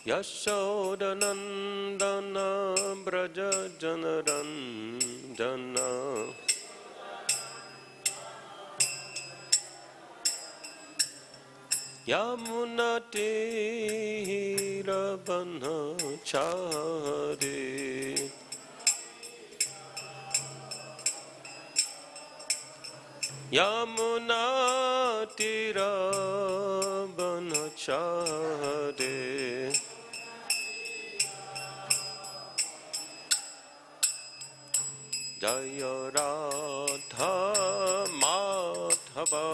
Yashodanandana Braja Janarandana Yamunatirabanachari Yamunatirabanachari Jaya Radha Madhava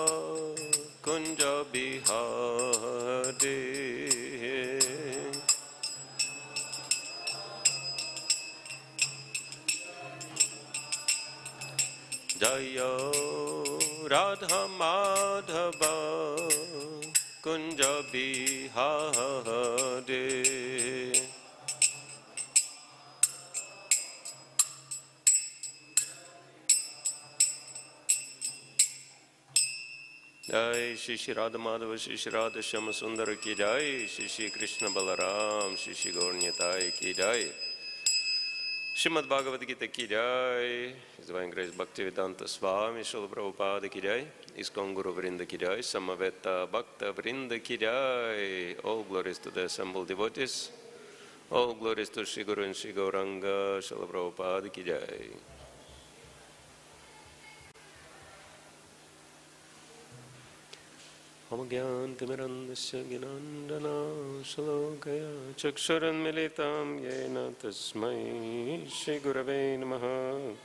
Kunja Bihari Jaya Radha Madhava Kunja Bihari Jai Shri Shri Radha Madhava Shri Shri Radha Shyama Sundara ki Jai Shri Shri Kṛṣṇa Balaram Shri Shri Gaurniyatai ki Jai Srimad Bhagavad-gītā ki Jai His Divine Grace Bhakti-vedanta Swami Śrīla Prabhupada ki Jai ISKCON Guru Vrinda ki Jai Samaveta Bhakta Vrinda ki Jai All glories to the assembled devotees All glories to Shri Guru and Shri Gauranga Śrīla Prabhupada ki Jai Omagyantimirandasya ginandana shalokaya chakshuranmilitam yena tasmai Shri Gurave namaha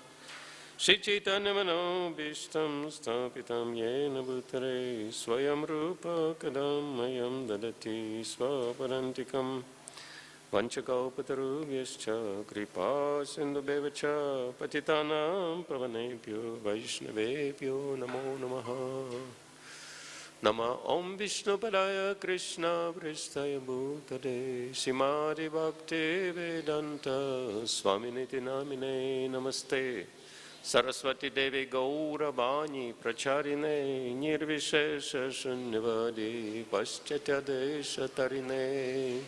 Shri Chaitanya Manobhishtam Stapitam yena bhutare Swayam Rupa Kadam Mayam Dadati Swaparantikam Vanchakaupatarubhyascha Kripa Sindhubhyevacha Patitanam Pavanebhyo Vaishnavebhyo Namo Namaha Nama Om Vishnu Padaya Krishna Prasthaya Bhutale Srimati Bhakti Vedanta Swami Niti Namine Namaste Saraswati Devi Gaura Bani Pracharine Nirvishesha Shunyavadi Paschatya Desha Tarine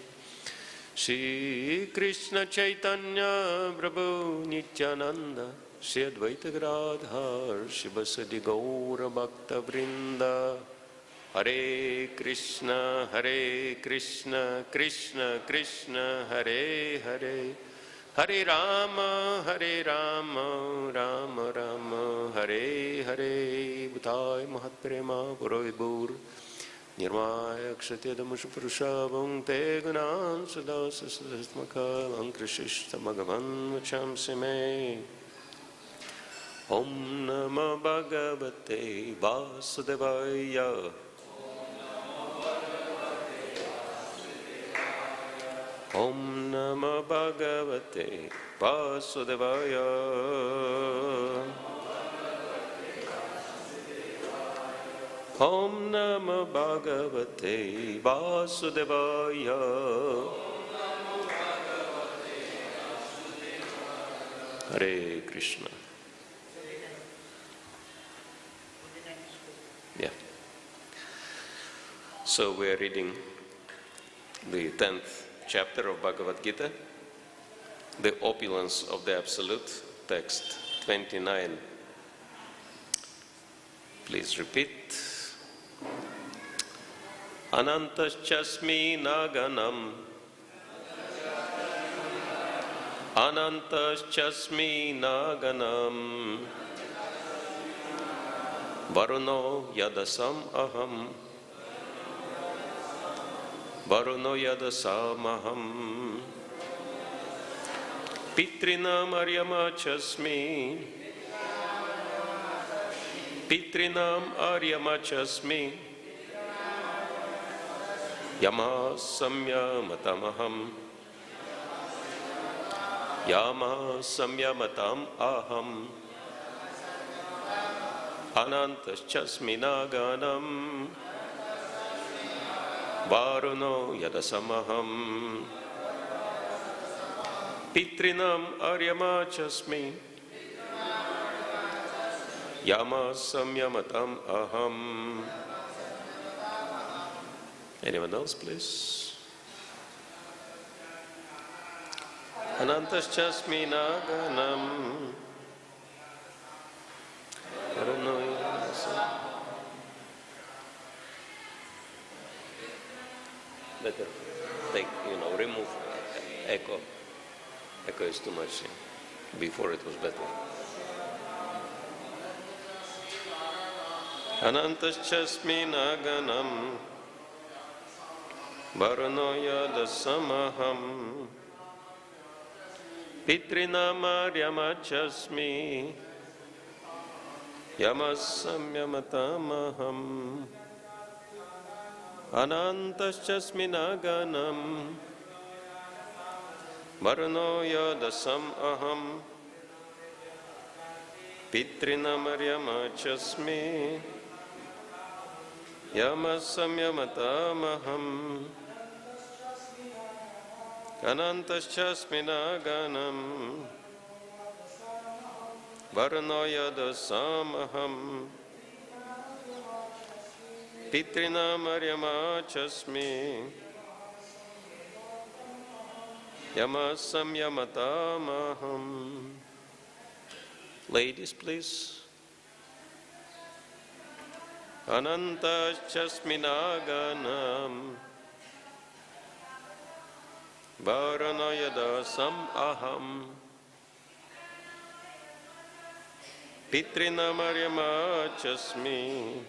Shri Krishna Chaitanya Prabhu Nityananda Shri Advaita Gadadhar Shivasadi Gaura Bhakta Vrinda Hare Krishna, Krishna Krishna, Hare Hare, Hare Rama, Rama Rama, Hare Hare, Bhutay Mahatprema Purohibur, Nirmaya Kshatyadamusha Purusha Bhungte Gunan Sadasa Sadasmaka Lankrishishta Bhagavan Vachamsi Me Om Namah Bhagavate Vasudevaya Om Namah Bhagavate Vasudevaya Om Namah Bhagavate Vasudevaya Hare Krishna. Yeah. So we are reading the 10th chapter of Bhagavad-gītā, the opulence of the Absolute, text 29. Please repeat. Anantaschasmi naganam Anantaschasmi naganam Varuno yadasam aham Varuno yadasamaham Pitrinam aryamachasmi Pitrinam aryamachasmi Yama samyamatamaham Yama samyamatam aham Anantaschasmi naganam Varuno yadasamaham Pitrinam aryamachasmi Yama samyamatam aham. Anyone else, please? Anantaśasmi naganam. Better take, remove echo. Echo is too much. Before it was better. Anantaśasmi naganam. Varano yadasamaham. Pitrinamaryamachasmi. Yamasamyamatamaham. Anantaśasmi naganam. Varano yadasam aham. Pitrinamaryamachasmi. Yamasamyamatamaham. Anantaśasmi naganam. Varano yadasamaham. Pitrinamaryamachasmi. Yamasamyamatamaham. Ladies, please. Anantaśasmi naganam. Varano yadasam aham. Pitrinamaryamachasmi.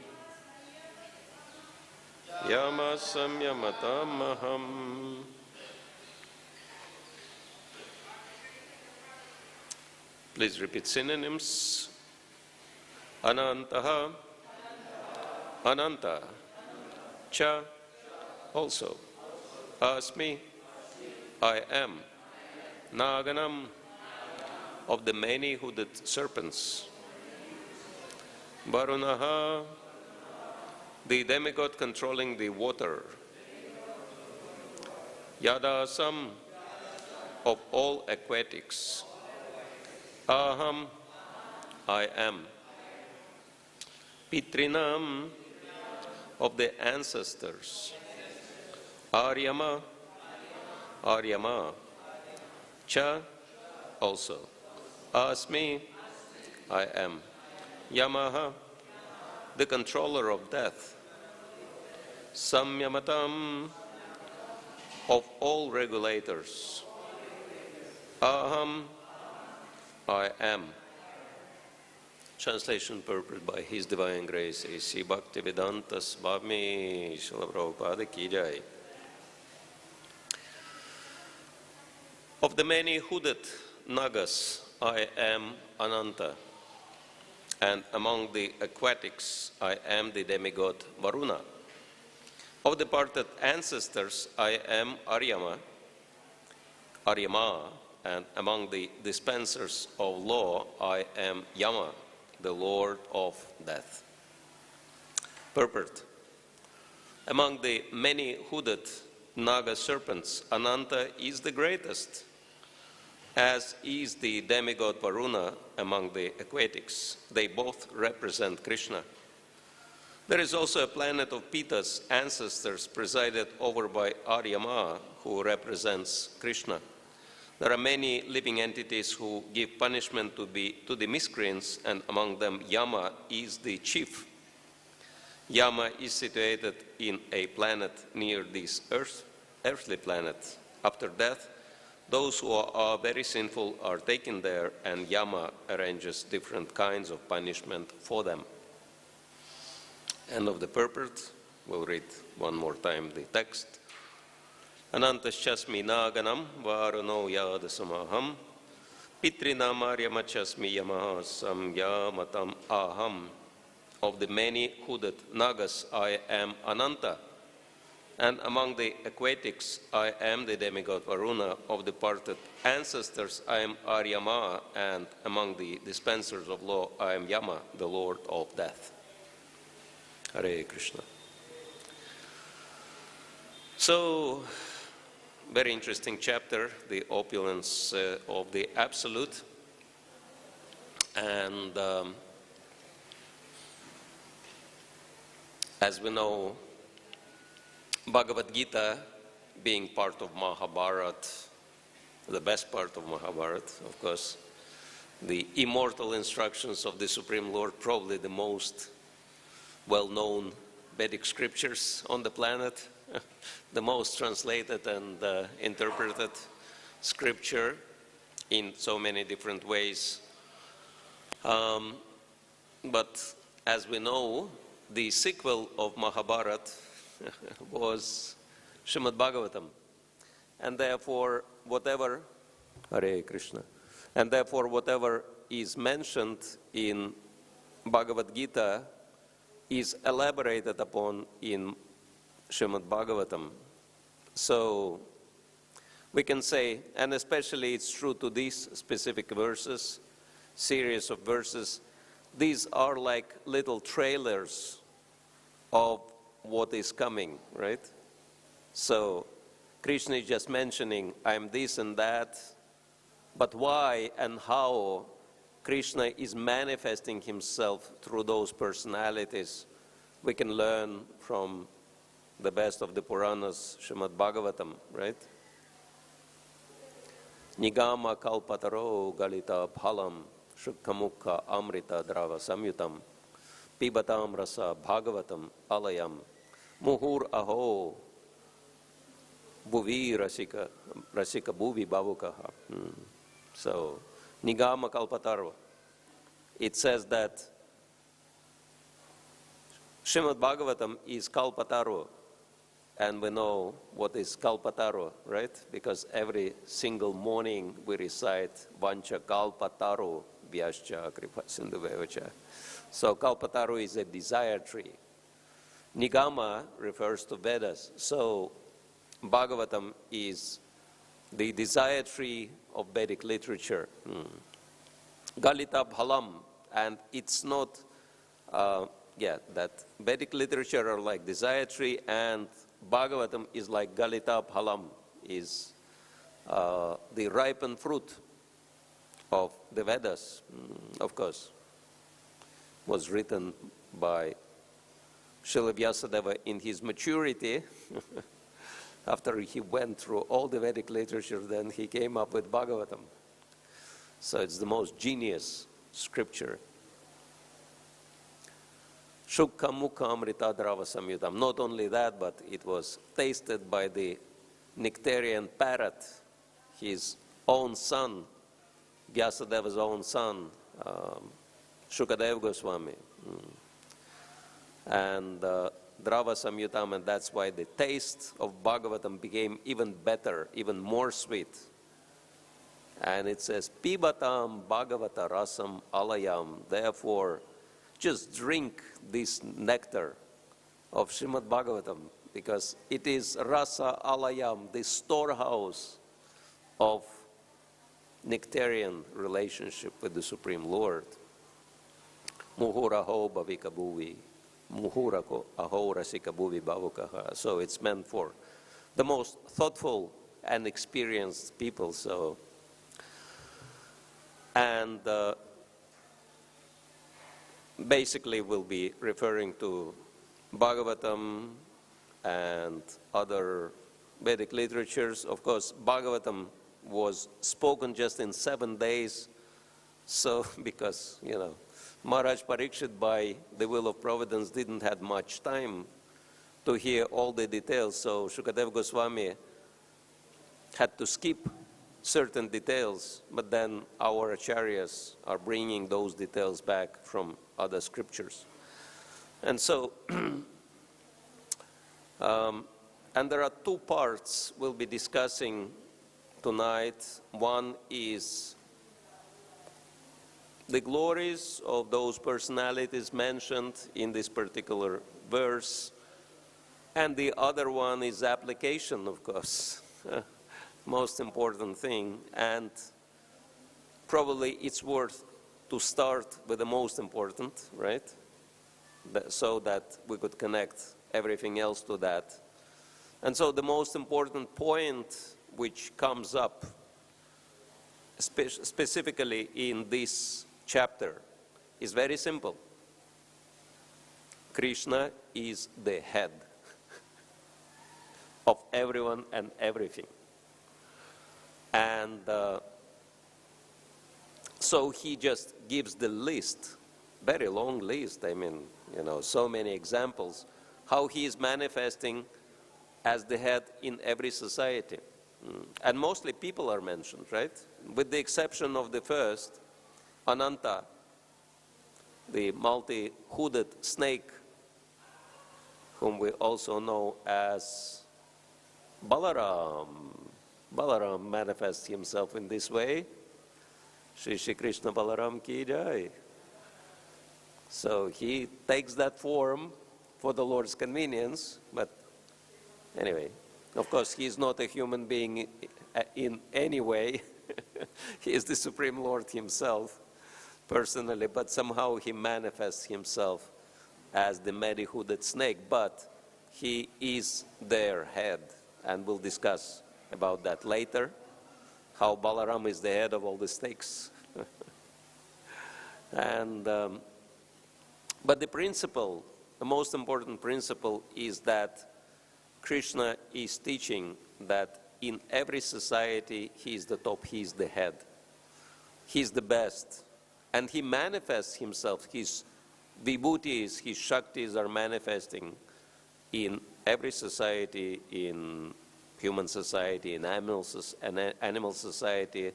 Yamasamyamatamaham. Please repeat synonyms. Anantaha. Ananta. Cha. Also. Asmi. I am. Naganam. Of the many-hooded serpents. Varunaha. The demigod controlling the water. Yadasam. Of all aquatics. Aham. I am. Pitrinam. Of the ancestors. Aryama. Aryama. Cha. Also. Asmi. I am. Yamaha. The controller of death. Samyamatam. Of all regulators. Aham. I am. Translation purport by His Divine Grace A.C. Bhaktivedanta Swami Srila Prabhupada Ki Jai. Of the many hooded nagas, I am Ananta, and among the aquatics, I am the demigod Varuna. Of the parted ancestors, I am Aryama, and among the dispensers of law, I am Yama, the Lord of Death. Purport. Among the many hooded naga serpents, Ananta is the greatest, as is the demigod Varuna among the aquatics. They both represent Kṛṣṇa. There is also a planet of Pita's ancestors presided over by Aryama, who represents Kṛṣṇa. There are many living entities who give punishment to the miscreants, and among them Yama is the chief. Yama is situated in a planet near this earthly planet. After death, those who are very sinful are taken there, and Yama arranges different kinds of punishment for them. End of the purport. We'll read one more time the text. Anantaśasmi naganam varuno yadasamaham Pitrinamaryamachasmi yamasamyamatam aham. Of the many hooded nagas, I am Ananta, and among the aquatics, I am the demigod Varuna. Of the parted ancestors, I am Aryama, and among the dispensers of law, I am Yama, the Lord of Death. Hare Krishna. So, very interesting chapter, the opulence of the Absolute. And as we know, Bhagavad-gītā, being part of Mahabharata, the best part of Mahabharata, of course. The immortal instructions of the Supreme Lord, probably the most well-known Vedic scriptures on the planet, the most translated and interpreted scripture in so many different ways. But as we know, the sequel of Mahabharata was Srimad Bhagavatam. And therefore, whatever, Hare Krishna, and therefore whatever is mentioned in Bhagavad-gītā is elaborated upon in Srimad Bhagavatam. So we can say, and especially it's true to these specific verses, series of verses, these are like little trailers of what is coming, right? So Krishna is just mentioning, I'm this and that, but why and how Krishna is manifesting himself through those personalities, we can learn from the best of the Puranas, Srimad Bhagavatam, right? Nigama kalpataro galita phalam shukkamukha amrita drava samyutam pibatam rasa bhagavatam alayam muhur aho bhuvi rasika bhuvi bhavukaha. So, Nigama kalpataro. It says that Srimad Bhagavatam is kalpataro, and we know what is kalpataro, right? Because every single morning we recite Vancha kalpataro vyascha kripa sindhu vevacha. So kalpataro is a desire tree. Nigama refers to Vedas. So Bhagavatam is the desire tree of Vedic literature. Galita bhalam, and it's not, that Vedic literature are like desire tree, and Bhagavatam is like Galita Bhalam, is the ripened fruit of the Vedas, of course, was written by Srila Vyasadeva in his maturity. After he went through all the Vedic literature, then he came up with Bhagavatam. So it's the most genius scripture. Shukha mukha amrita drava samyutam. Not only that, but it was tasted by the nectarian parrot, his own son, Vyasadeva's own son, Shukadeva Goswami. And drava samyutam, and that's why the taste of Bhagavatam became even better, even more sweet. And it says, Pibatam Bhagavata rasam alayam. Therefore, just drink this nectar of Srimad Bhagavatam, because it is rasa alayam, the storehouse of nectarian relationship with the Supreme Lord. Muhuraho bhavika bhuvi, muhurako aho rasika bhuvi bhavukaha. So it's meant for the most thoughtful and experienced people. So, and basically we'll be referring to Bhagavatam and other Vedic literatures. Of course, Bhagavatam was spoken just in 7 days. So, because, Maharaj Parikshit, by the will of Providence, didn't have much time to hear all the details. So Shukadeva Goswami had to skip certain details, but then our acharyas are bringing those details back from other scriptures. And so, and there are two parts we'll be discussing tonight. One is the glories of those personalities mentioned in this particular verse, and the other one is application, of course. Most important thing, and probably it's worth to start with the most important, right? So that we could connect everything else to that. And so the most important point which comes up specifically in this chapter is very simple. Krishna is the head of everyone and everything. And so he just gives the list, very long list, I mean, so many examples, how he is manifesting as the head in every society. And mostly people are mentioned, right? With the exception of the first, Ananta, the multi-hooded snake, whom we also know as Balaram. Balaram manifests himself in this way. Shri Kṛṣṇa Balaram ki jai. So he takes that form for the Lord's convenience, but anyway, of course, he is not a human being in any way. He is the Supreme Lord himself, personally, but somehow he manifests himself as the many-hooded snake, but he is their head, and we'll discuss about that later, how Balaram is the head of all the snakes. And, but the principle, the most important principle is that Kṛṣṇa is teaching that in every society he is the top, he is the head. He is the best. And he manifests himself, his vibhutis, his shaktis are manifesting in every society, in human society, in animal society,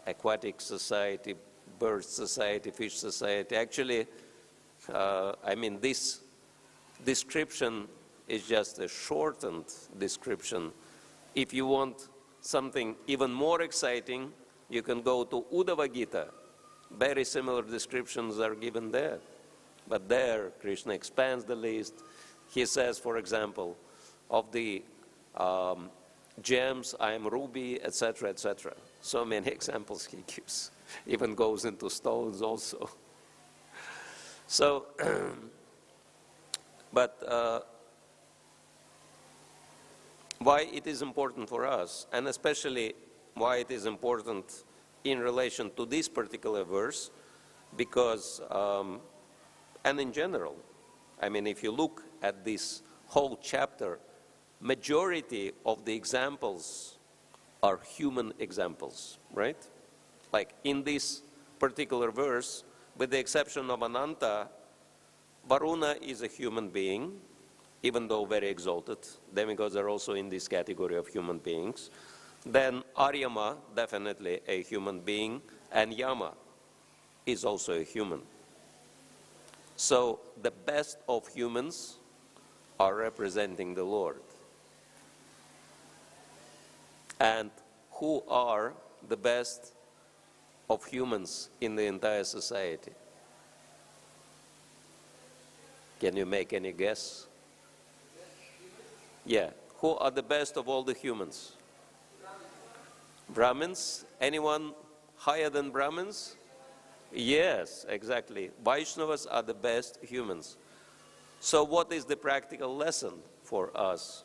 aquatic society, bird society, fish society. Actually, I mean, this description is just a shortened description. If you want something even more exciting, you can go to Uddhava-gītā. Very similar descriptions are given there. But there, Kṛṣṇa expands the list. He says, for example, of the gems, I am ruby, etc., etc. So many examples he gives. Even goes into stones also. So, but why it is important for us, and especially why it is important in relation to this particular verse, because, and in general, I mean, if you look at this whole chapter, majority of the examples are human examples, right? Like in this particular verse, with the exception of Ananta, Varuna is a human being, even though very exalted. Demigods are also in this category of human beings. Then Aryama, definitely a human being, and Yama is also a human. So the best of humans are representing the Lord. And who are the best of humans in the entire society? Can you make any guess? Yeah. Who are the best of all the humans? Brahmins? Anyone higher than Brahmins? Yes, exactly. Vaishnavas are the best humans. So what is the practical lesson for us?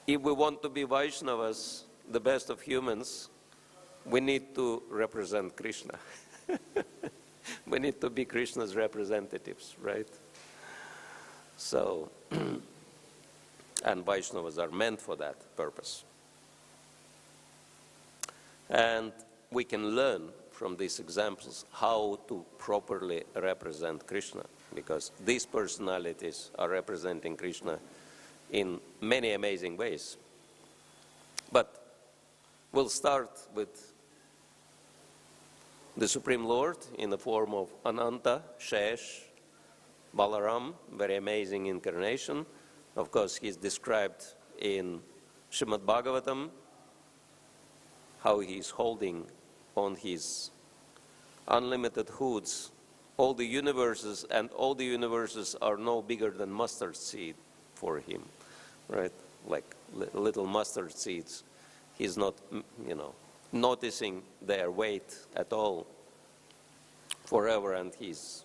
If we want to be Vaishnavas, the best of humans, we need to represent Kṛṣṇa. We need to be Kṛṣṇa's representatives, right? So, and Vaishnavas are meant for that purpose. And we can learn from these examples how to properly represent Kṛṣṇa, because these personalities are representing Kṛṣṇa in many amazing ways. But we'll start with the Supreme Lord in the form of Ananta, Shesh, Balaram, very amazing incarnation. Of course, he's described in Srimad Bhagavatam, how he's holding on his unlimited hoods all the universes, and all the universes are no bigger than mustard seed for him, right? Like little mustard seeds. He's not, noticing their weight at all forever, and he's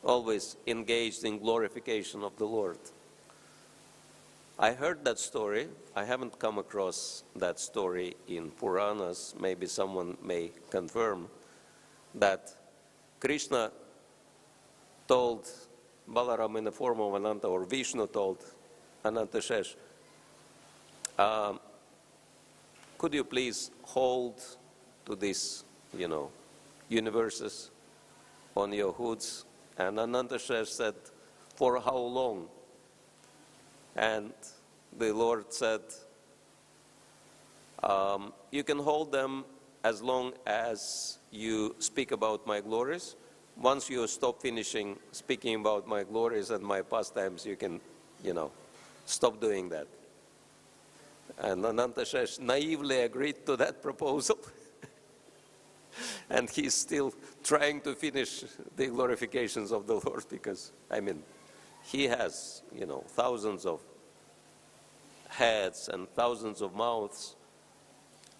always engaged in glorification of the Lord. I heard that story. I haven't come across that story in Puranas. Maybe someone may confirm that Kṛṣṇa told Balaram in the form of Ananta, or Vishnu told Ananta Shesh, could you please hold to these, universes on your hoods? And Anantashesh said, for how long? And the Lord said, you can hold them as long as you speak about my glories. Once you stop finishing speaking about my glories and my pastimes, you can, stop doing that. And Anantashesh naively agreed to that proposal. And he's still trying to finish the glorifications of the Lord because, he has, thousands of heads and thousands of mouths.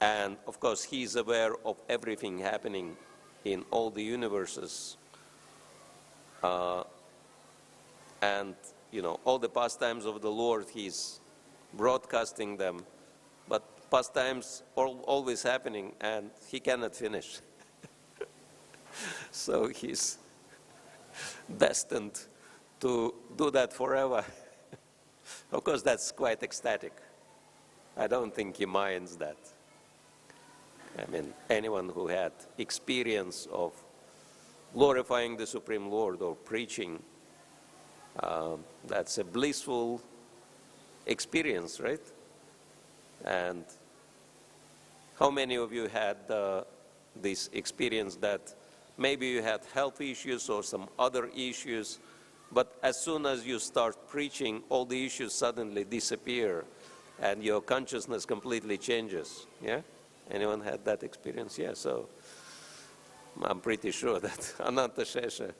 And of course, he's aware of everything happening in all the universes. And, all the pastimes of the Lord, he's broadcasting them. But pastimes are always happening, and he cannot finish. So he's destined to do that forever. Of course, that's quite ecstatic. I don't think he minds that. Anyone who had experience of glorifying the Supreme Lord or preaching, that's a blissful experience, right? And how many of you had this experience that maybe you had health issues or some other issues, but as soon as you start preaching, all the issues suddenly disappear and your consciousness completely changes, yeah? Anyone had that experience? Yeah, so I'm pretty sure that Anantashesh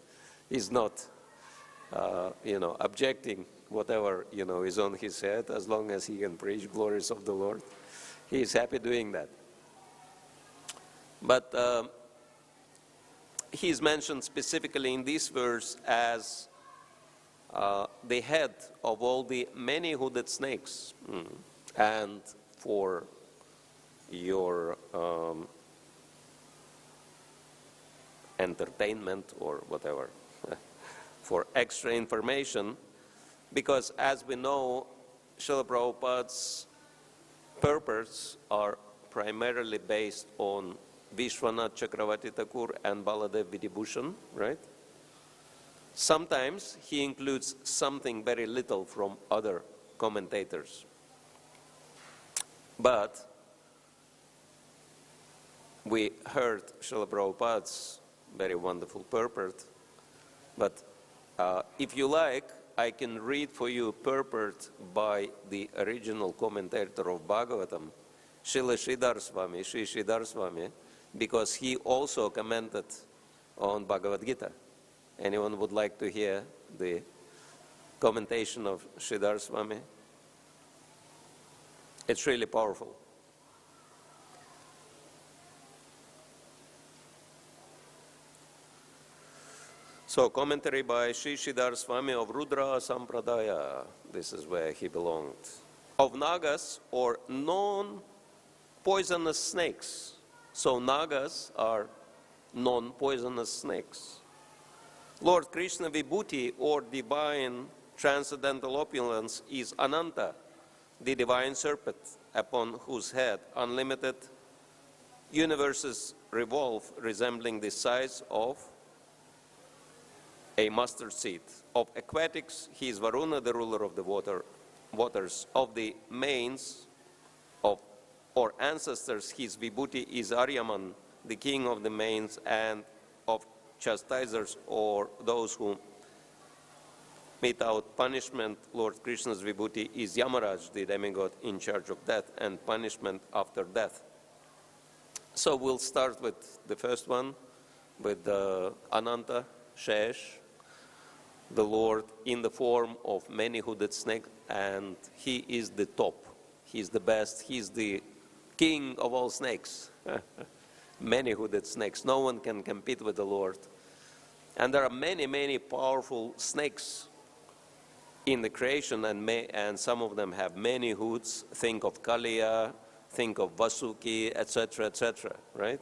is not, objecting whatever, is on his head as long as he can preach glories of the Lord. He is happy doing that. But he is mentioned specifically in this verse as the head of all the many hooded snakes. And for your entertainment or whatever, for extra information, because as we know, Srila Prabhupada's purports are primarily based on Vishwanath Chakravarti Thakur and Baladev Vidibhushan, right? Sometimes he includes something very little from other commentators. But we heard Srila Prabhupada's very wonderful purport, but if you like, I can read for you a purport by the original commentator of Bhagavatam, Srila Sridhar Swami, Sri Sridhar Swami, because he also commented on Bhagavad-gītā. Anyone would like to hear the commentation of Sridhar Swami? It's really powerful. So, commentary by Sri Sridhar Swami of Rudra Sampradaya. This is where he belonged. Of Nagas, or non-poisonous snakes. So, Nagas are non-poisonous snakes. Lord Kṛṣṇa Vibhuti, or divine transcendental opulence, is Ananta, the divine serpent, upon whose head unlimited universes revolve, resembling the size of a mustard seed. Of aquatics, he is Varuna, the ruler of the waters. Of the mains or ancestors, his Vibhuti is Aryaman, the king of the mains, and of chastisers, or those who mete out punishment, Lord Krishna's Vibhuti is Yamaraj, the demigod in charge of death and punishment after death. So we'll start with the first one, with Ananta Shesh, the Lord in the form of many hooded snake, and he is the top. He's the best. He's the king of all snakes. Many hooded snakes. No one can compete with the Lord. And there are many, many powerful snakes in the creation, and some of them have many hoods. Think of Kaliya, think of Vasuki, etc., right?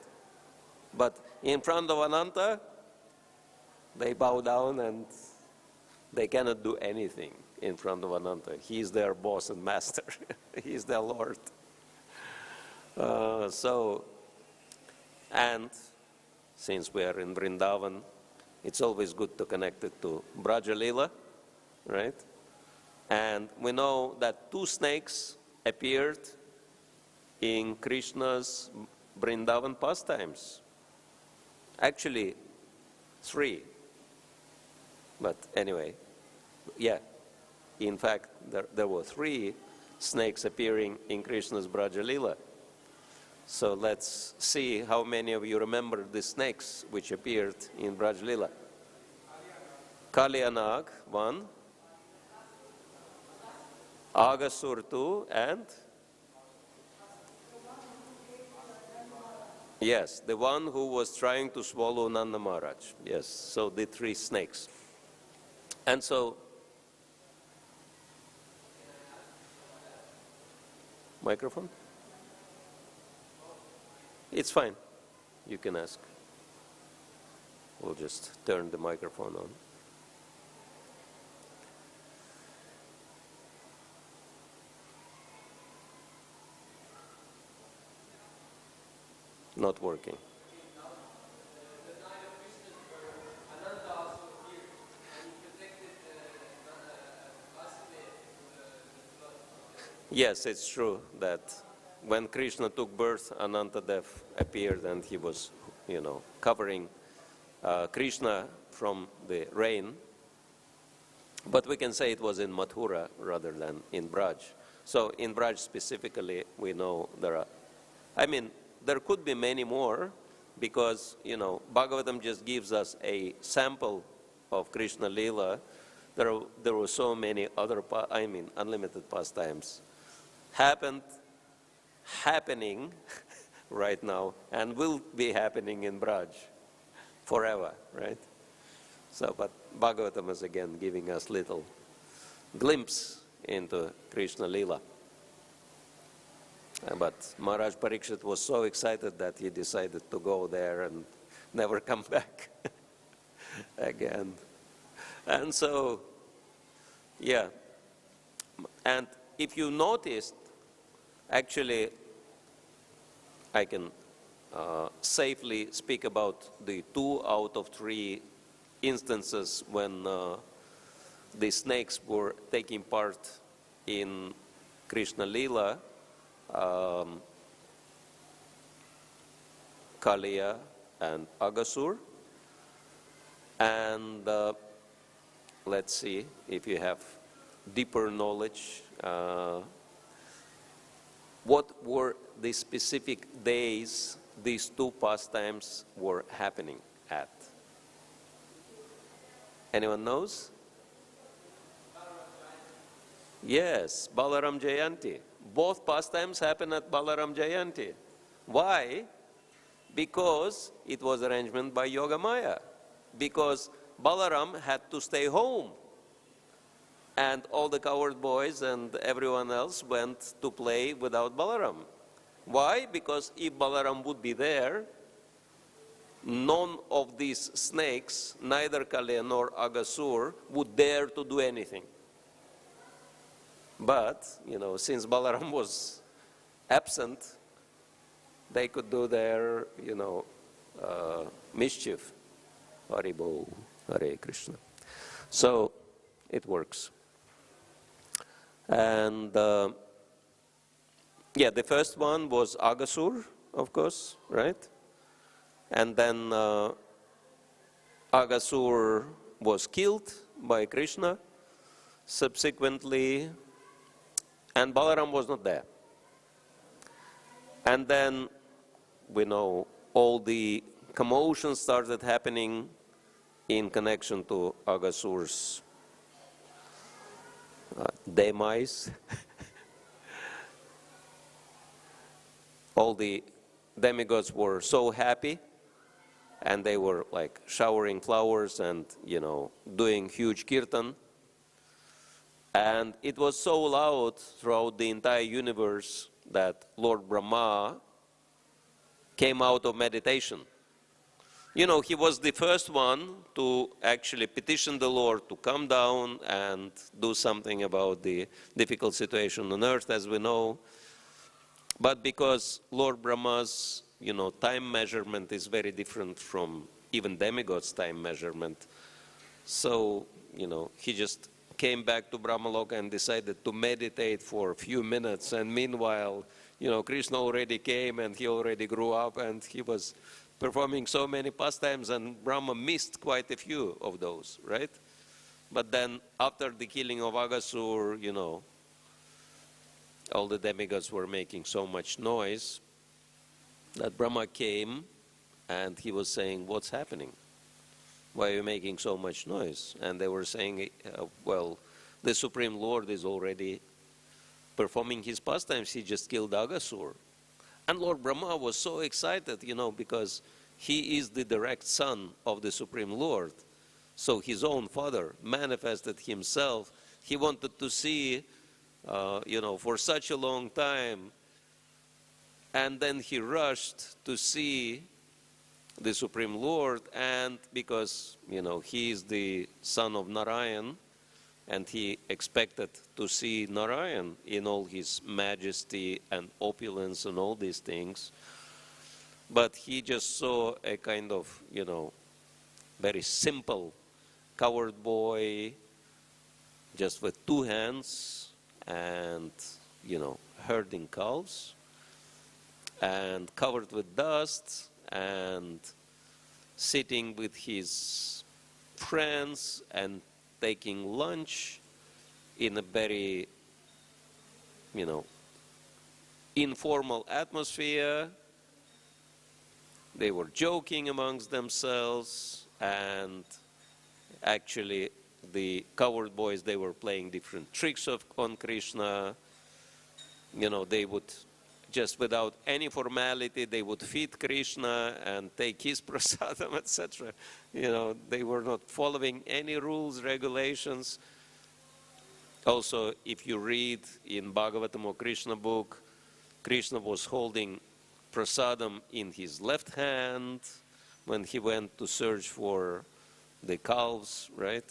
But in front of Ananta, they bow down and they cannot do anything in front of Ananta. He is their boss and master. He is their Lord. And since we are in Vrindavan, it's always good to connect it to Braja Lila, right? And we know that 2 snakes appeared in Krishna's Vrindavan pastimes. Actually, 3. But anyway, yeah. In fact, there were 3 snakes appearing in Krishna's Braja Lila. So let's see how many of you remember the snakes which appeared in Braja Lila. Kalyanag, 1. Agasur, 2, and? Yes, the one who was trying to swallow Nanda Maharaj. Yes, so the 3 snakes. And so, microphone? It's fine. You can ask. We'll just turn the microphone on. Not working. Yes, it's true that when Krishna took birth, Anantadev appeared and he was, covering Krishna from the rain. But we can say it was in Mathura rather than in Braj. So in Braj specifically, we know there could be many more because, Bhagavatam just gives us a sample of Krishna Leela. There were so many other, unlimited pastimes happening right now and will be happening in Braj forever, right? So, but Bhagavatam is again giving us little glimpse into Krishna Leela. But Maharaj Parikshit was so excited that he decided to go there and never come back again. And so, yeah. And if you noticed, actually, I can safely speak about the 2 out of 3 instances when the snakes were taking part in Krishna Leela. Kaliya and Agasur. And let's see if you have deeper knowledge. What were the specific days these 2 pastimes were happening at? Anyone knows? Yes, Balaram Jayanti. Both pastimes happen at Balaram Jayanti. Why? Because it was arrangement by Yogamaya. Because Balaram had to stay home. And all the coward boys and everyone else went to play without Balaram. Why? Because if Balaram would be there, none of these snakes, neither Kaliya nor Agasur, would dare to do anything. But, since Balaram was absent, they could do their, mischief. Haribo, Hare Krishna. So, it works. And, the first one was Agasur, of course, right? And then Agasur was killed by Krishna. Subsequently, and Balaram was not there. And then we know all the commotion started happening in connection to Agasur's demise. All the demigods were so happy, and they were like showering flowers and, doing huge kirtan. And it was so loud throughout the entire universe that Lord Brahma came out of meditation. He was the first one to actually petition the Lord to come down and do something about the difficult situation on earth, as we know. But because Lord Brahma's, time measurement is very different from even demigods' time measurement, so, he just came back to Brahmaloka and decided to meditate for a few minutes, and meanwhile, Kṛṣṇa already came and he already grew up and he was performing so many pastimes, and Brahma missed quite a few of those, right? But then after the killing of Aghasur, all the demigods were making so much noise that Brahma came and he was saying, what's happening? Why are you making so much noise? And they were saying, well, the Supreme Lord is already performing his pastimes. He just killed Aghasur. And Lord Brahma was so excited, because he is the direct son of the Supreme Lord. So his own father manifested himself. He wanted to see, for such a long time. And then he rushed to see the Supreme Lord, and because, he is the son of Narayan, and he expected to see Narayan in all his majesty and opulence and all these things. But he just saw a kind of, very simple coward boy, just with 2 hands and, herding cows, and covered with dust, and sitting with his friends and taking lunch in a very, informal atmosphere. They were joking amongst themselves, and actually the coward boys, they were playing different tricks on Kṛṣṇa. They would, just without any formality, they would feed Kṛṣṇa and take his prasadam, etc. They were not following any rules, regulations. Also, if you read in Bhagavatam or Kṛṣṇa book, Kṛṣṇa was holding prasadam in his left hand when he went to search for the calves, right?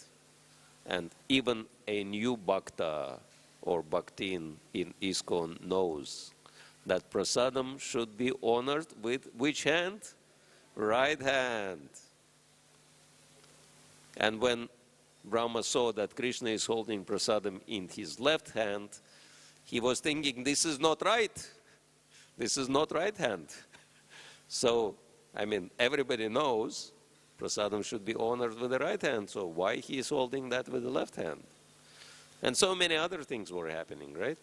And even a new bhakta or bhaktin in ISKCON knows that prasadam should be honored with which hand? Right hand. And when Brahma saw that Kṛṣṇa is holding prasadam in his left hand, he was thinking, this is not right. This is not right hand. So, everybody knows prasadam should be honored with the right hand, so why he is holding that with the left hand? And so many other things were happening, right?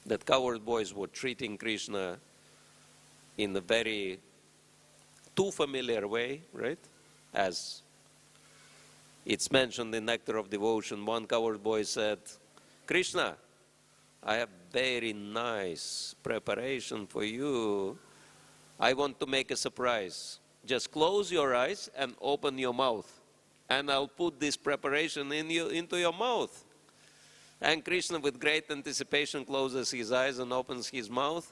That coward boys were treating Kṛṣṇa in a very too familiar way, right? As it's mentioned in Nectar of Devotion, one coward boy said, Kṛṣṇa, I have very nice preparation for you. I want to make a surprise. Just close your eyes and open your mouth, and I'll put this preparation into your mouth. And Kṛṣṇa, with great anticipation, closes his eyes and opens his mouth.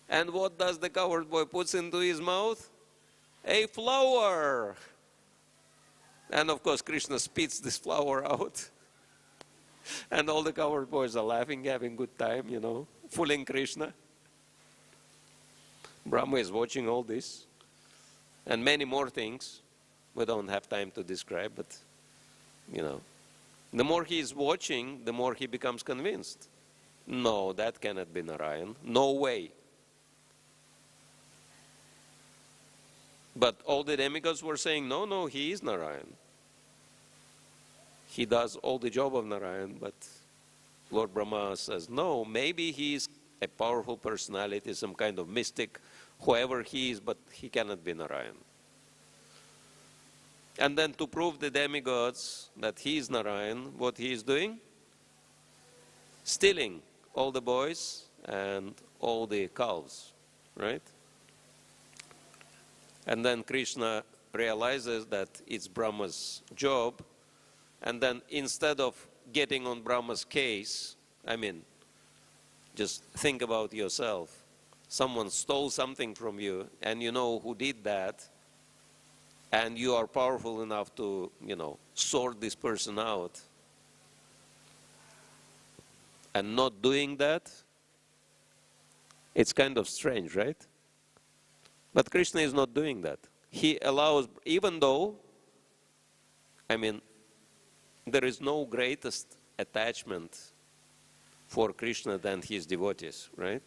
And what does the coward boy puts into his mouth? A flower. And of course, Kṛṣṇa spits this flower out. And all the coward boys are laughing, having good time, fooling Kṛṣṇa. Brahma is watching all this. And many more things we don't have time to describe, but, the more he is watching, the more he becomes convinced. No, that cannot be Narayan. No way. But all the demigods were saying, no, he is Narayan. He does all the job of Narayan, but Lord Brahma says, no, maybe he is a powerful personality, some kind of mystic, whoever he is, but he cannot be Narayan. And then to prove the demigods that he is Narayan, what he is doing? Stealing all the boys and all the cows, right? And then Kṛṣṇa realizes that it's Brahma's job, and then instead of getting on Brahma's case, just think about yourself. Someone stole something from you, and you know who did that, and you are powerful enough to, sort this person out. And not doing that, It's kind of strange, right? But Kṛṣṇa is not doing that. He allows, even though, I mean, there is no greatest attachment for Kṛṣṇa than his devotees, right?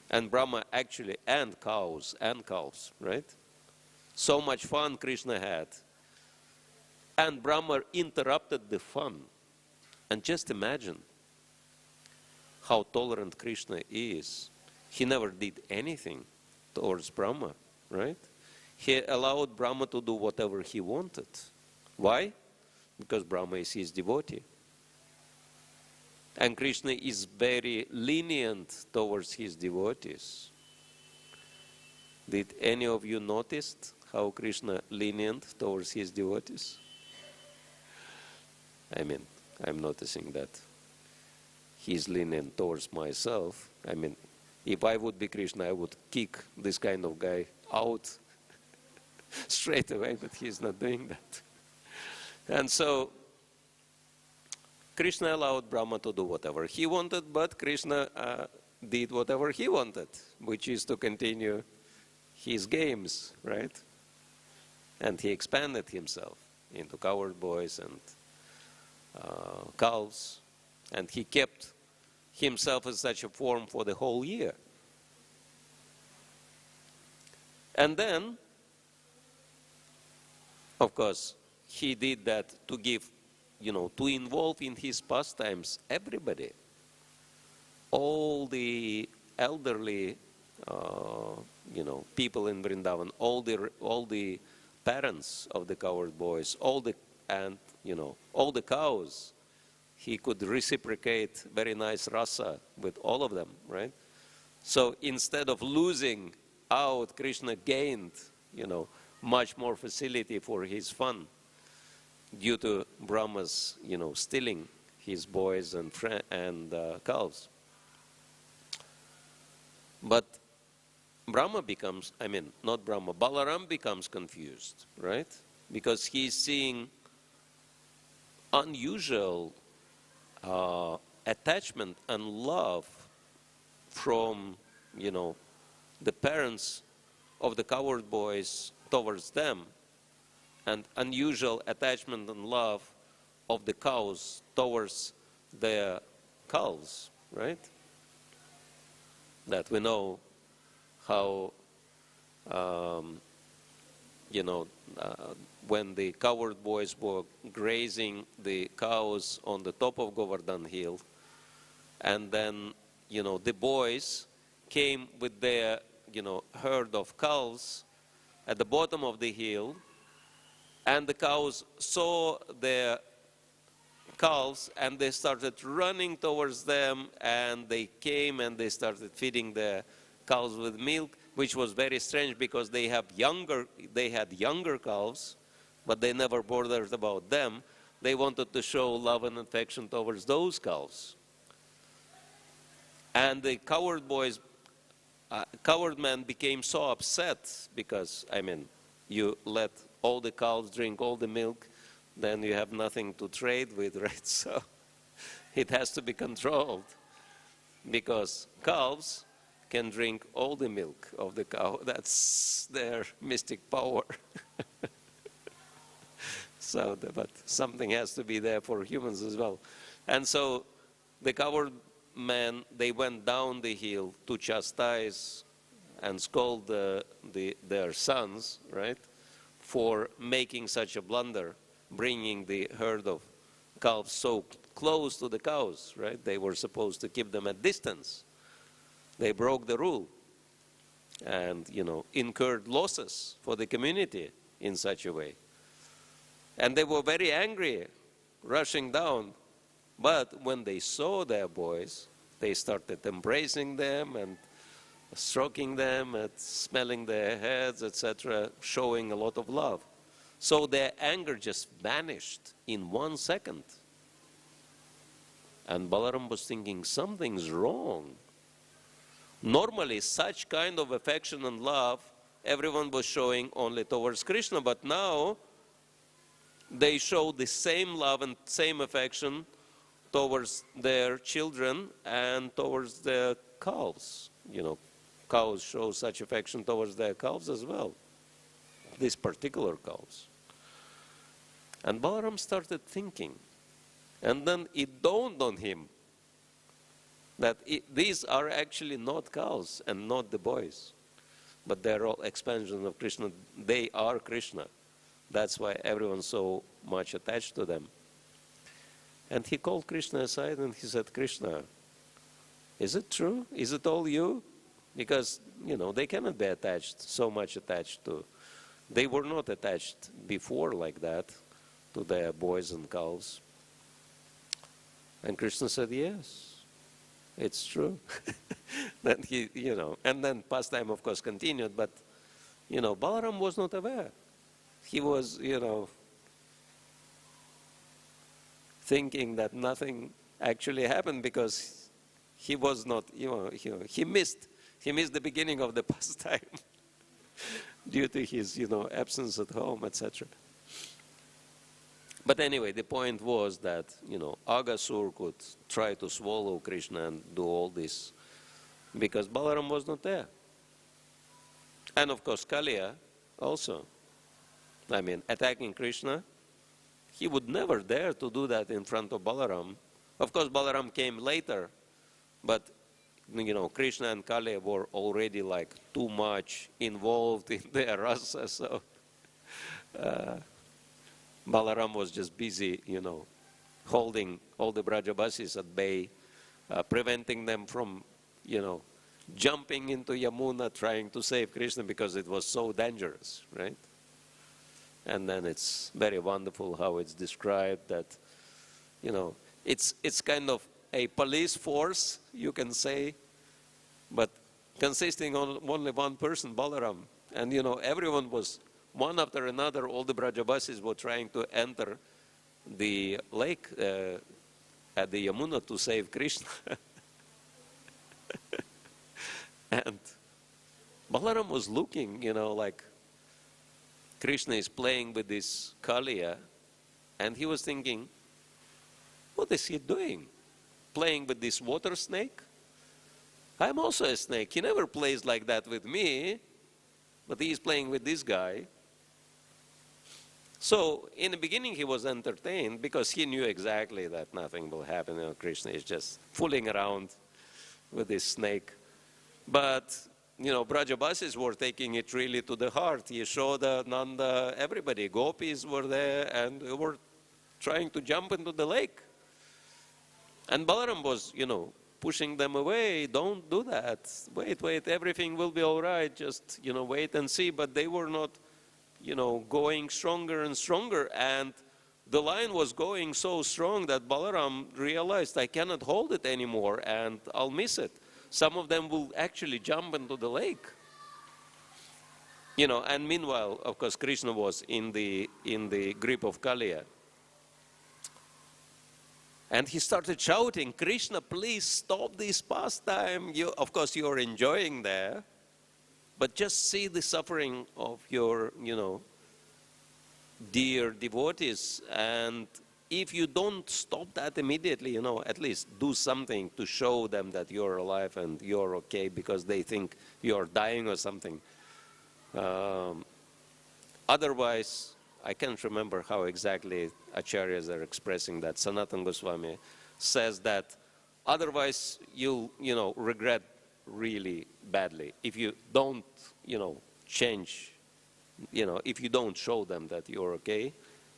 And Brahma actually, and cows, right? So much fun Kṛṣṇa had. And Brahma interrupted the fun. And just imagine how tolerant Kṛṣṇa is. He never did anything towards Brahma, right? He allowed Brahma to do whatever he wanted. Why? Because Brahma is his devotee. And Kṛṣṇa is very lenient towards his devotees. Did any of you notice how Kṛṣṇa lenient towards his devotees? I mean, I'm noticing that he's lenient towards myself. I mean, if I would be Kṛṣṇa, I would kick this kind of guy out straight away, but he's not doing that. And so Kṛṣṇa allowed Brahma to do whatever he wanted, but Kṛṣṇa did whatever he wanted, which is to continue his games, right? And he expanded himself into cowherd boys and cows, and he kept himself in such a form for the whole year. And then, of course, he did that to give, to involve in his pastimes everybody. All the elderly, people in Vrindavan, all the parents of the cowherd boys, all the cows. He could reciprocate very nice rasa with all of them, right? So instead of losing out, Kṛṣṇa gained, much more facility for his fun due to Brahma's, stealing his boys and cows. But Brahma becomes, not Brahma, Balaram becomes confused, right? Because he's seeing unusual attachment and love from, the parents of the cowherd boys towards them, and unusual attachment and love of the cows towards their calves, right? That we know how, when the cowherd boys were grazing the cows on the top of Govardhan Hill, and then, the boys came with their, herd of cows at the bottom of the hill, and the cows saw their calves, and they started running towards them, and they came and they started feeding their cows with milk, which was very strange because they had younger calves, but they never bothered about them. They wanted to show love and affection towards those cows. And the cowherd boys, cowherd men became so upset because, you let all the cows drink all the milk, then you have nothing to trade with, right? So it has to be controlled because calves can drink all the milk of the cow. That's their mystic power. So, but something has to be there for humans as well. And so the cowherd men, they went down the hill to chastise and scold their sons, right, for making such a blunder, bringing the herd of calves so close to the cows, right? They were supposed to keep them at distance. They broke the rule and, incurred losses for the community in such a way. And they were very angry, rushing down. But when they saw their boys, they started embracing them and stroking them and smelling their heads, etc., showing a lot of love. So their anger just vanished in 1 second. And Balaram was thinking, something's wrong. Normally, such kind of affection and love, everyone was showing only towards Kṛṣṇa, but now they show the same love and same affection towards their children and towards their cows, cows show such affection towards their calves as well, these particular cows. And Balaram started thinking, and then it dawned on him that these are actually not cows and not the boys, but they're all expansions of Krishna. They are Krishna. That's why everyone's so much attached to them. And he called Krishna aside and he said, Krishna, is it true? Is it all you? Because, you know, they cannot be attached, so much attached to. They were not attached before like that to their boys and cows. And Krishna said, yes, it's true. Then he, you know, and then pastime, of course, continued, but, you know, Balaram was not aware. He was, you know, thinking that nothing actually happened because he was not, he missed the beginning of the pastime due to his, absence at home, etc. But anyway, the point was that, Aghasur could try to swallow Krishna and do all this because Balaram was not there. And of course, Kaliya also. I mean, attacking Krishna, he would never dare to do that in front of Balaram. Of course, Balaram came later, but Krishna and Kaliya were already like too much involved in their rasa, so Balaram was just busy, holding all the Brajabasis at bay, preventing them from, jumping into Yamuna trying to save Krishna because it was so dangerous, right? And then it's very wonderful how it's described that, it's kind of a police force, you can say, but consisting of only one person, Balaram. And, everyone was, one after another, all the Brajabasis were trying to enter the lake at the Yamuna to save Krishna. And Balaram was looking, like Krishna is playing with this Kaliya, and he was thinking, what is he doing? Playing with this water snake? I'm also a snake. He never plays like that with me, but he's playing with this guy. So in the beginning he was entertained because he knew exactly that nothing will happen. Krishna is just fooling around with this snake. But, Brajabasis were taking it really to the heart. Yashoda, Nanda, everybody, gopis were there and they were trying to jump into the lake. And Balaram was, pushing them away. Don't do that. Wait, everything will be all right. Just, wait and see. But they were not, going stronger and stronger. And the line was going so strong that Balaram realized, I cannot hold it anymore and I'll miss it. Some of them will actually jump into the lake. And meanwhile, of course, Krishna was in the grip of Kaliya. And he started shouting, Krishna, please stop this pastime. Of course, you're enjoying there, but just see the suffering of your, dear devotees. And if you don't stop that immediately, at least do something to show them that you're alive and you're okay because they think you're dying or something. Otherwise, I can't remember how exactly acharyas are expressing that. Sanatana Goswami says that otherwise you'll, regret really badly. If you don't, change, if you don't show them that you're okay,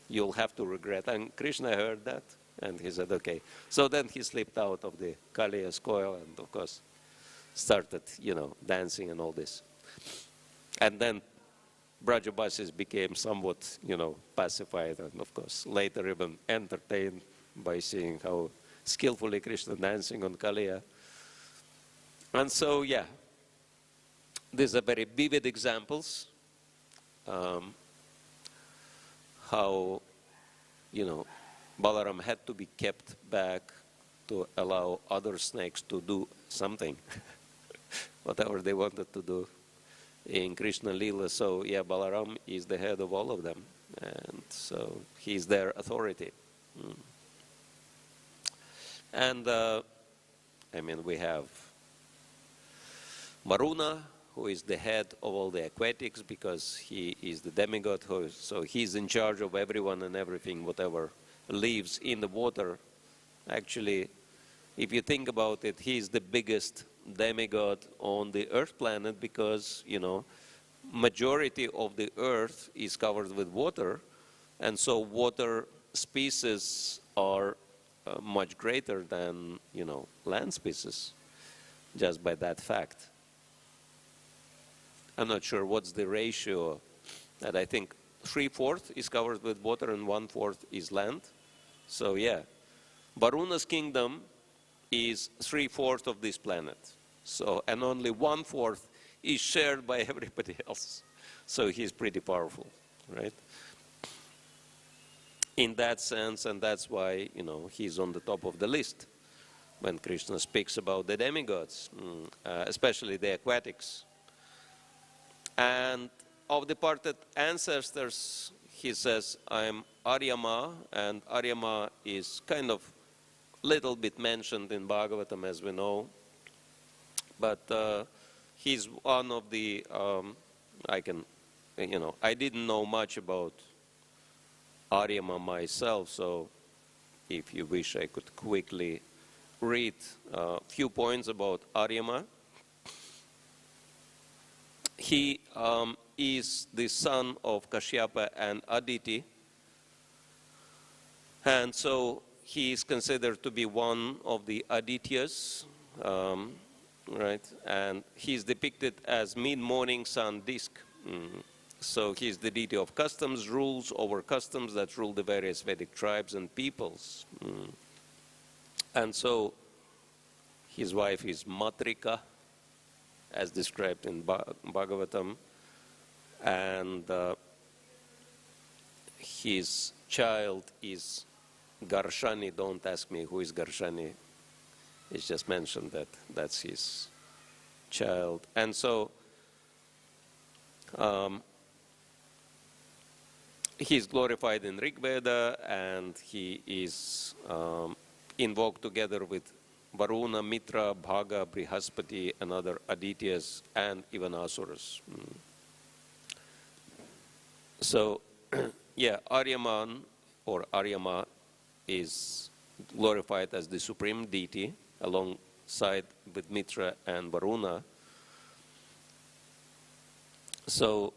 you'll have to regret. And Krishna heard that and he said, okay. So then he slipped out of the Kaliya's coil and of course started, dancing and all this. And then Brajabasis became somewhat, pacified and of course later even entertained by seeing how skillfully Krishna dancing on Kaliya. And so, yeah, these are very vivid examples how, Balaram had to be kept back to allow other snakes to do something, whatever they wanted to do in Krishna Lila. So yeah, Balaram is the head of all of them, and so he's their authority. And I mean, we have Varuna, who is the head of all the aquatics because he is the demigod, so he's in charge of everyone and everything, whatever lives in the water. Actually, if you think about it, he's the biggest demigod on the earth planet because, majority of the earth is covered with water, and so water species are much greater than, land species, just by that fact. I'm not sure what's the ratio, that I think 3/4 is covered with water and 1/4 is land. So yeah, Varuna's kingdom is 3/4 of this planet. So, and only 1/4 is shared by everybody else. So he's pretty powerful, right? In that sense, and that's why, he's on the top of the list when Kṛṣṇa speaks about the demigods, especially the aquatics. And of the departed ancestors, he says, I'm Aryama, and Aryama is kind of little bit mentioned in Bhagavatam, as we know. But he's one of the, I didn't know much about Aryama myself, so if you wish, I could quickly read a few points about Aryama. He is the son of Kashyapa and Aditi, and so he is considered to be one of the Adityas, right? And he's depicted as mid-morning sun disk. So he's the deity of customs, rules over customs that rule the various Vedic tribes and peoples. And so his wife is Matrika, as described in Bhagavatam, and his child is Garshani. Don't ask me who is Garshani. It's just mentioned that that's his child. And so he's glorified in Rig Veda, and he is invoked together with Varuna, Mitra, Bhaga, Brihaspati, and other Adityas, and even Asuras. So, yeah, Aryaman or Aryama is glorified as the supreme deity alongside with Mitra and Varuna. So,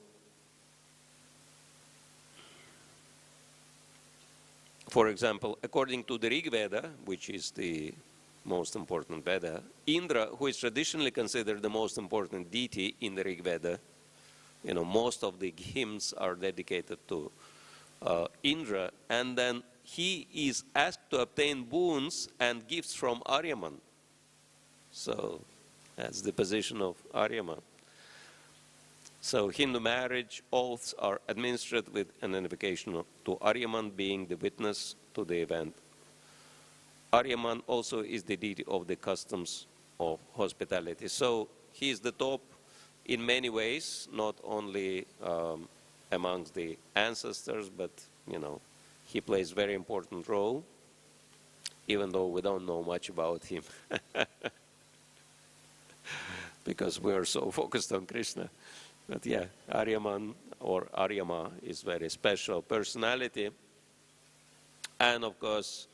for example, according to the Rig Veda, which is the most important Veda, Indra, who is traditionally considered the most important deity in the Rig Veda, most of the hymns are dedicated to Indra, and then he is asked to obtain boons and gifts from Aryaman. So that's the position of Aryama. So Hindu marriage oaths are administered with an invocation to Aryaman being the witness to the event. Aryaman also is the deity of the customs of hospitality. So he is the top in many ways, not only amongst the ancestors, but he plays a very important role, even though we don't know much about him, because we are so focused on Kṛṣṇa. But yeah, Aryaman or Aryama is very special personality, and of course,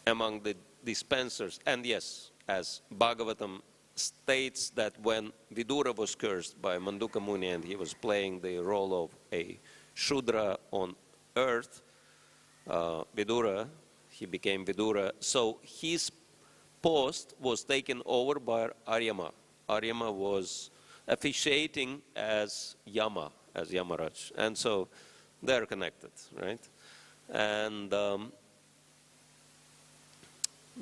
among the dispensers, and yes, as Bhagavatam states that when Vidura was cursed by Manduka Muni and he was playing the role of a Shudra on earth, Vidura, he became Vidura, so his post was taken over by Aryama. Aryama was officiating as Yama, as Yamaraj, and so they're connected, right? And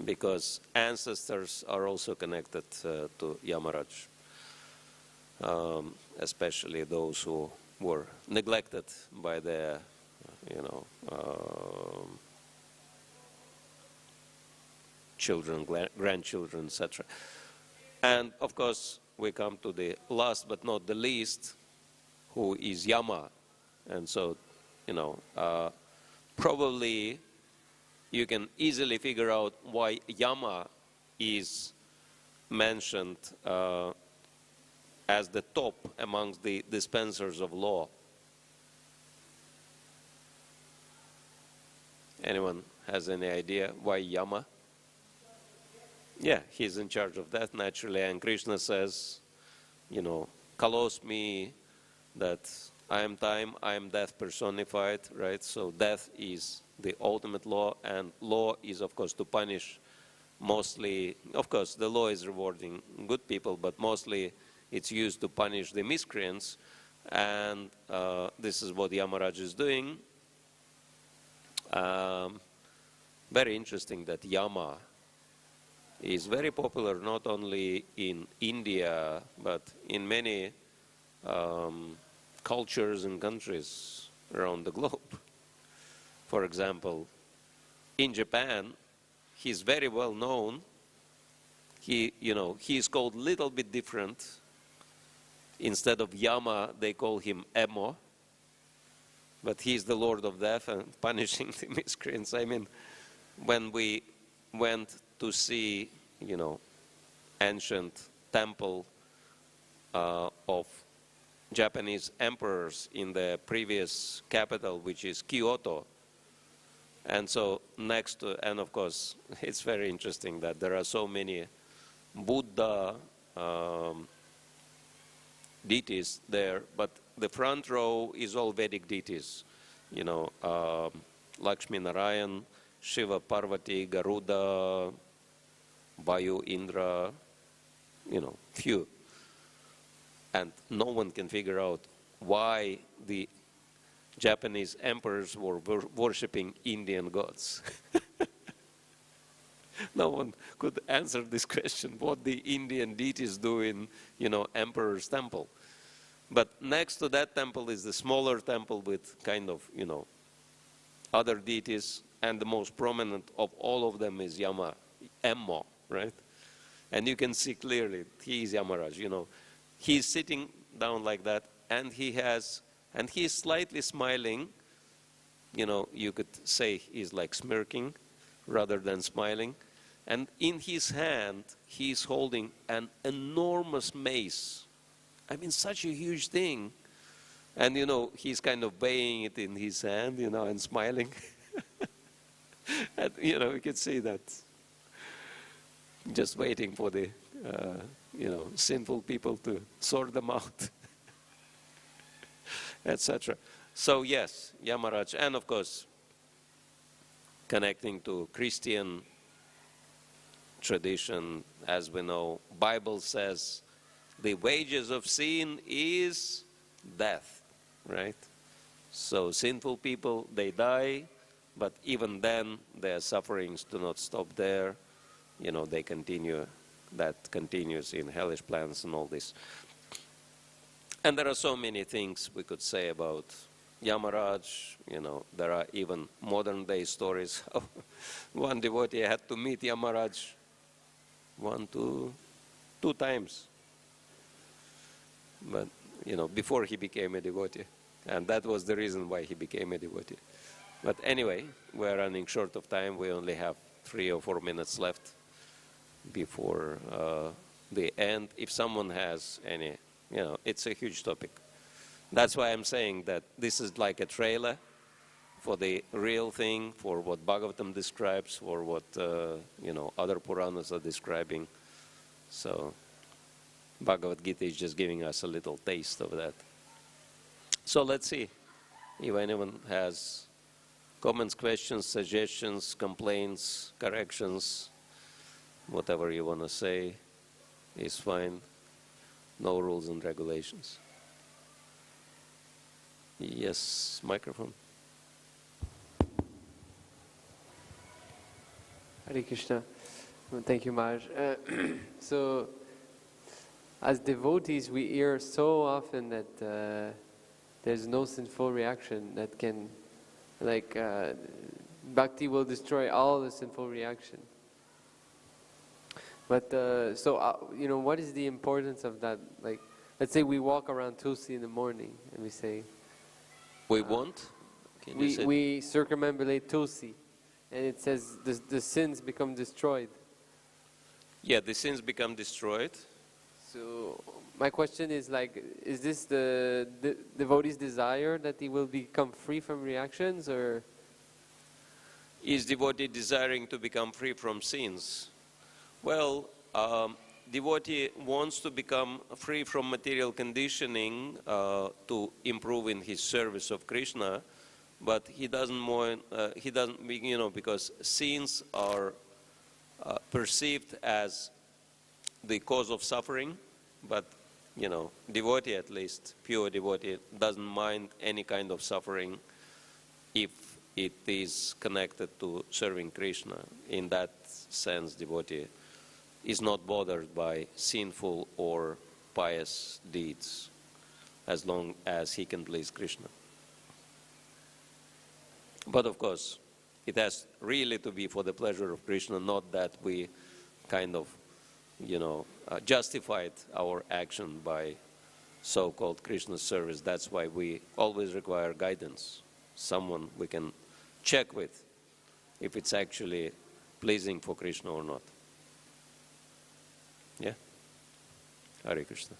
because ancestors are also connected to Yamaraj, especially those who were neglected by their, children, grandchildren, etc. And of course, we come to the last but not the least, who is Yama. And so, probably you can easily figure out why Yama is mentioned as the top amongst the dispensers of law. Anyone has any idea why Yama? Yeah, he's in charge of that naturally, and Kṛṣṇa says, you know, kalos me, that I am time, I am death personified, right? So death is the ultimate law, and law is, of course, to punish mostly, of course, the law is rewarding good people, but mostly it's used to punish the miscreants, and this is what Yamaraj is doing. Very interesting that Yama is very popular not only in India, but in many cultures and countries around the globe. For example, in Japan, he's very well known. He's called a little bit different. Instead of Yama, they call him Emo. But he's the Lord of Death and punishing the miscreants. I mean, when we went to see, ancient temple of Japanese emperors in the previous capital, which is Kyoto. And so next to, and of course, it's very interesting that there are so many Buddha deities there, but the front row is all Vedic deities, Lakshmi Narayan, Shiva, Parvati, Garuda, Vayu, Indra, few. And no one can figure out why the Japanese emperors were worshipping Indian gods. No one could answer this question, what the Indian deities do in, emperor's temple. But next to that temple is the smaller temple with kind of, other deities, and the most prominent of all of them is Emmo, right? And you can see clearly, he is Yamaraj, He's sitting down like that, and he's slightly smiling. You could say he's like smirking rather than smiling. And in his hand, he's holding an enormous mace. I mean, such a huge thing. And, he's kind of weighing it in his hand, and smiling. And, you could see that. Just waiting for the, sinful people to sort them out, etc. So, yes, Yamaraj, and of course, connecting to Christian tradition, as we know, Bible says the wages of sin is death, right? So sinful people, they die, but even then their sufferings do not stop there. They continue, that continues in hellish plans and all this. And there are so many things we could say about Yamaraj. There are even modern day stories how one devotee had to meet Yamaraj two times. But, before he became a devotee. And that was the reason why he became a devotee. But anyway, we're running short of time. We only have 3 or 4 minutes left before the end. If someone has any, it's a huge topic. That's why I'm saying that this is like a trailer for the real thing, for what Bhagavatam describes, for what, other Puranas are describing. So Bhagavad-gītā is just giving us a little taste of that. So let's see if anyone has comments, questions, suggestions, complaints, corrections, whatever you want to say is fine. No rules and regulations. Yes, microphone. Hare Krishna. Well, thank you, Maharaj. So, as devotees, we hear so often that there's no sinful reaction that can, Bhakti will destroy all the sinful reaction. But, what is the importance of that? Like, let's say we walk around Tulsi in the morning and we say... We want? We circumambulate Tulsi, and it says the sins become destroyed. Yeah, the sins become destroyed. So my question is like, is this the devotee's desire that he will become free from reactions, or? Is devotee desiring to become free from sins? Well, devotee wants to become free from material conditioning to improve in his service of Kṛṣṇa, but he doesn't want, because sins are perceived as the cause of suffering, but devotee, at least pure devotee, doesn't mind any kind of suffering if it is connected to serving Kṛṣṇa. In that sense, devotee is not bothered by sinful or pious deeds, as long as he can please Kṛṣṇa. But of course, it has really to be for the pleasure of Kṛṣṇa, not that we kind of, justified our action by so-called Kṛṣṇa service. That's why we always require guidance, someone we can check with if it's actually pleasing for Kṛṣṇa or not. Yeah? Hare Krishna.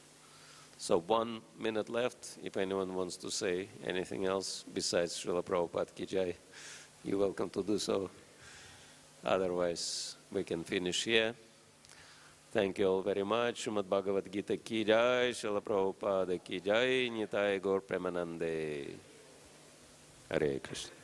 So 1 minute left. If anyone wants to say anything else besides Srila Prabhupada ki jai, you're welcome to do so. Otherwise, we can finish here. Thank you all very much. Srimad Bhagavad-gītā ki jai, Srila Prabhupada ki jai, Nitai Gaur Premanande. Hare Krishna.